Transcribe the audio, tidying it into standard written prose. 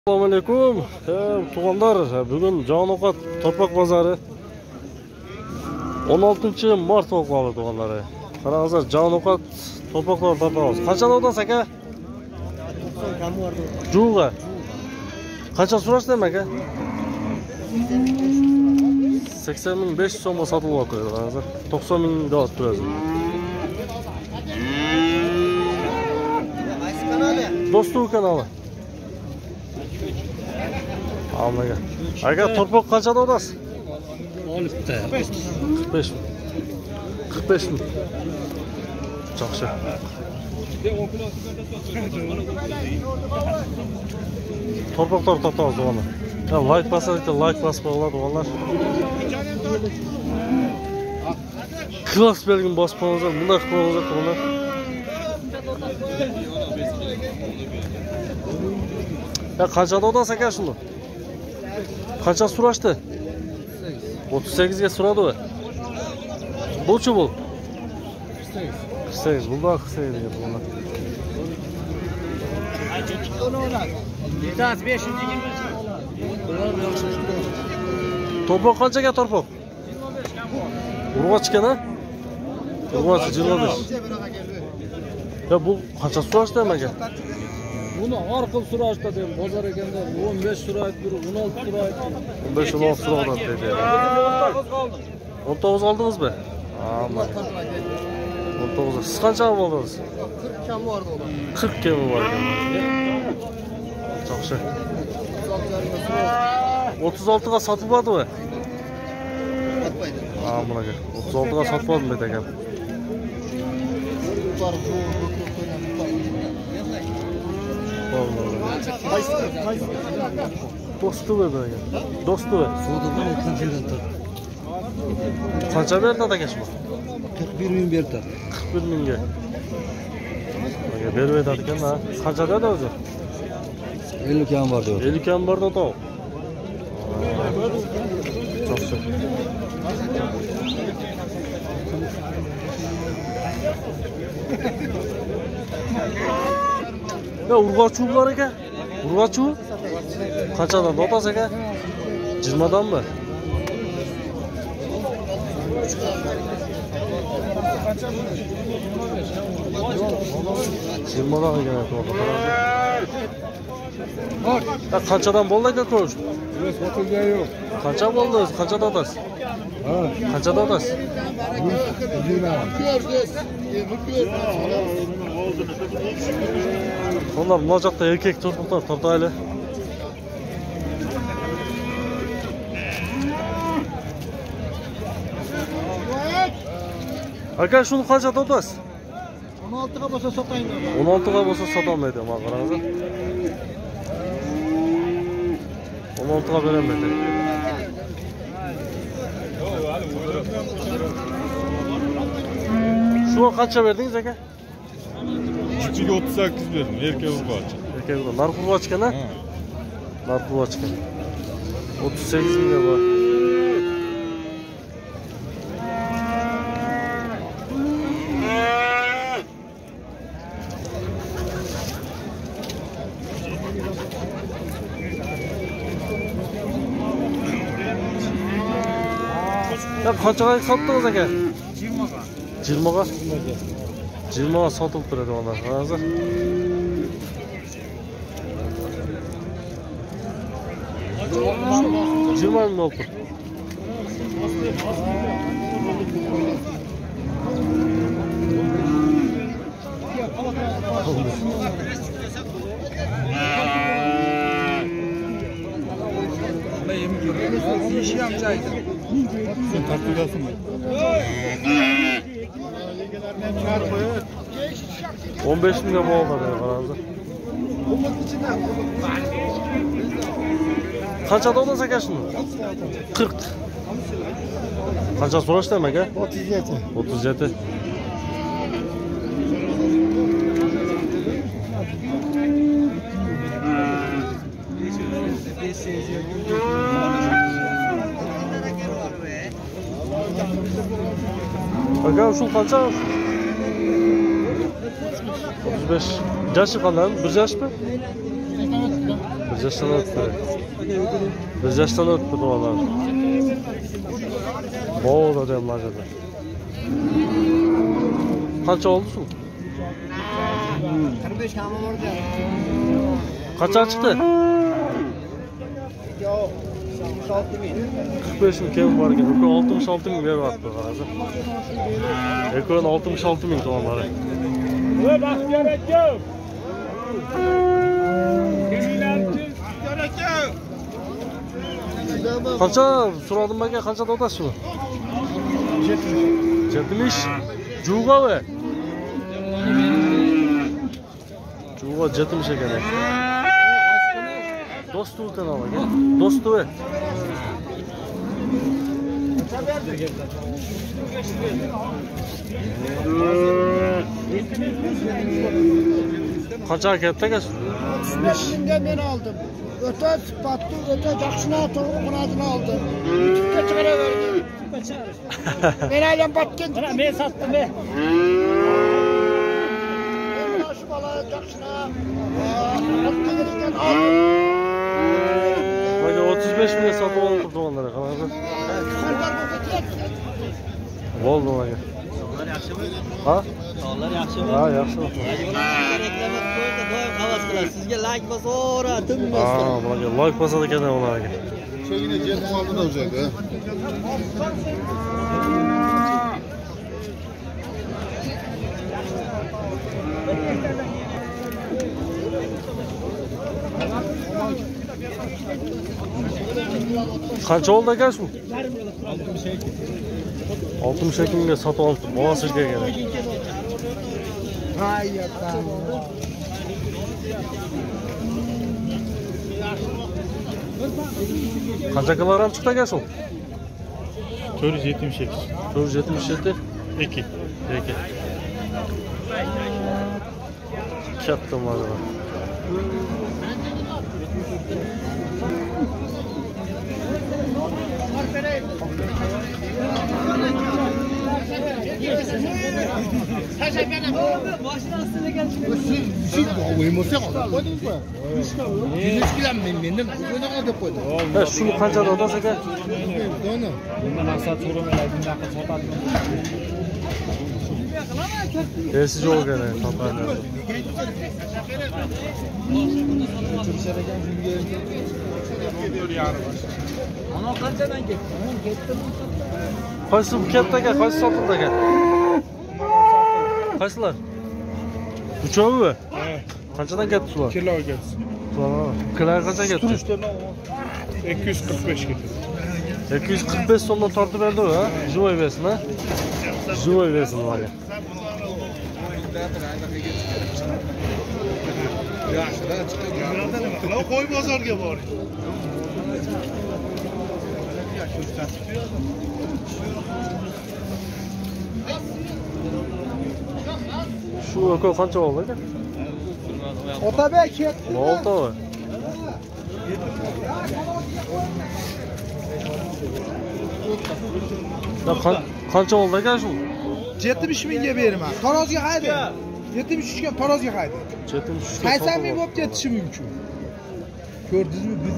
Assalomu alaykum. Tug'anlar, bugun Janoqat Torpoq bozori 16-mart bo'lib qoldi tug'anlar. Qarangizlar, Janoqat Torpoqlar topamiz. Qanchada odasiz aka? 90 kam vardı. Juga. Qancha so'rashding aka? 80.500 so'mga sotilyapti. Qarangizlar, 90.000 ga turadi. Do'stu kanalı. Almaga. Aka Torpoq qanchada odasiz? Olibdi. 45 mi? 45 mi? Yaxshi. Torpoqlar topamiz o'g'llar. Like bosinglar, like bosib qo'yinglar o'g'llar. Klass belgini bosib qo'yinglar, bunday qilib qo'yinglar o'g'llar. Ya qanchada odasiz aka shuni? Qancha so'rashdi? 38 ga so'radi u. Buchi bu? 48. Bunda 48 deb bo'ladi. Bitas 520. Torpoq qanchaga Torpoq? 25 kam bor. Urg'ochkana? Urg'och 25. Ya bu qancha so'rashdi aka? Buni orqil so'rashdi deb bozor ekanda 15 so'raydi, biri 16 so'raydi. 15-16 so'radi dedi. 19 oldingizmi? Aman. 19. Siz qancha oldingiz? 40 kam vardı ular. 40 kemi var ekan. Yaxshi. 36 ga sotibadi-mi? Aman aka. 36 ga sotibadi dedi ekan. Do'stu dedi ekan. Do'stu. So'dadan 30 yildan tur. Qancha berdi aka shu? 41 ming berdi. 41 mingga. Aka berib aytadi ekan-a. Qancha dedi o'zi? 50 kam var diyor. 50 kam bordi ota. Yaxshi. Ya urg'ochi bor ekan. Urg'ochi? Qanchadan otasiz aka? 20 danmi? Jilmadan ekan aytmoqda. Qanchadan bo'ldi aka ko'rish? Yo'q. Qancha bo'ldi? Qanchada otasiz? Ha. Qanchada otasiz? 120. Onlar muloqotda erkek Torpoqlar tortayli. Aka shuni qancha topasiz? 16 ga bo'lsa sotayım. 16 ga bo'lsa sotolmaydi, mana qaranglar. 16 ga berolmaydi. Şu qancha berdingiz aka? 38 verdim. Erkek urg'och. Erkek urg'och. Narx urg'ochkan-a? Narx urg'ochkan. 38 mingga bor. Ya qanchaga sotdingiz aka? 20 ga. 20 ga sotib turadi ular. Hozir. Cuma mı oldu? İş yapacaktı. Sen tartıyorsun mu? 15 milyon mu oldu aranızda? Kaça da odası aka şunu? 40. Kaça soraç demek ha? 37. 37. Aka şu kaça? 35. Yaşı kalan? Bir yaş mı? yaşdan o'tdi. Bir yaşdan o'tdi to'g'rilar. Bol odamlar edi. Qancha oldi suv? 45 kama bordi. Qancha chiqdi? Yo'q. 45 ming kim bor ekan? 66 ming beryapti hozir. Ekon 66 ming to'g'rilari. Voy Baxtiyor aka. Qancha so'radim aka, qancha otasiz shuni? 70. Juga ve. Juga 70 ekan. Do'stu kanal aka. Do'stu ve. Qancha ketdi aka? 35 mingga men oldim. O'ta sifatli, o'ta yaxshina to'g'ri qanotini oldim. YouTube'ga chiqaraverdim. Men aylan batgan. Men sotdim men. Mana shu bola yaxshina. Oltagirdan oldim. Baka 35 mingga sotib olib turganlar qanaqa? Xabar bo'lsa Bo'ldi aka. Tog'lar yaxshimi? Ha? Tog'lar yaxshimi? Ha, yaxshi. Reklama qo'ysa doim havas qilasiz. Sizga like bosora, Ha, tinmasdan. bularga like bosadi ekan ularga. Şeyine jet aldı da olacak ha. Qancha oldi aka shu? 62 mingga sotib olibdi. Bosirga kerak. Qancha kilogram chiqdi aka shu? 478. 477. 2. Peki. Katta malzeme. Siz o'ymoqsa qo'ydingizmi? 100 kg mendan qo'ynaqa deb qo'ydim. Ha, shuni qancha otasiz aka? Dona. Maqsad so'ramalar bunaqa sotadi. Esi yo'q ekan, sotadi. Ana qanchadan ketdi? Qaysi bu katta aka, qaysi sotildi aka? Qaysilar? Uchovi? Qanchadan ketdi sular? Kilo gelsin. Kilar qancha ketdi? 245 getir. 245 so'mdan tortib berdi ha? Живой versin ha? Живой versin ularga. Yaxshidan chiqadi. Qo'y bozorga bor. Shu aka qancha oldi aka? Otabek ket. Olti mi? Ya qancha oldi aka shu? 70 mingga beraman. Tarozga haydi. 73 ga tarozga haydi. 73 ga. 80 ming bo'lib ketishi mumkin. Ko'rdingizmi? Biz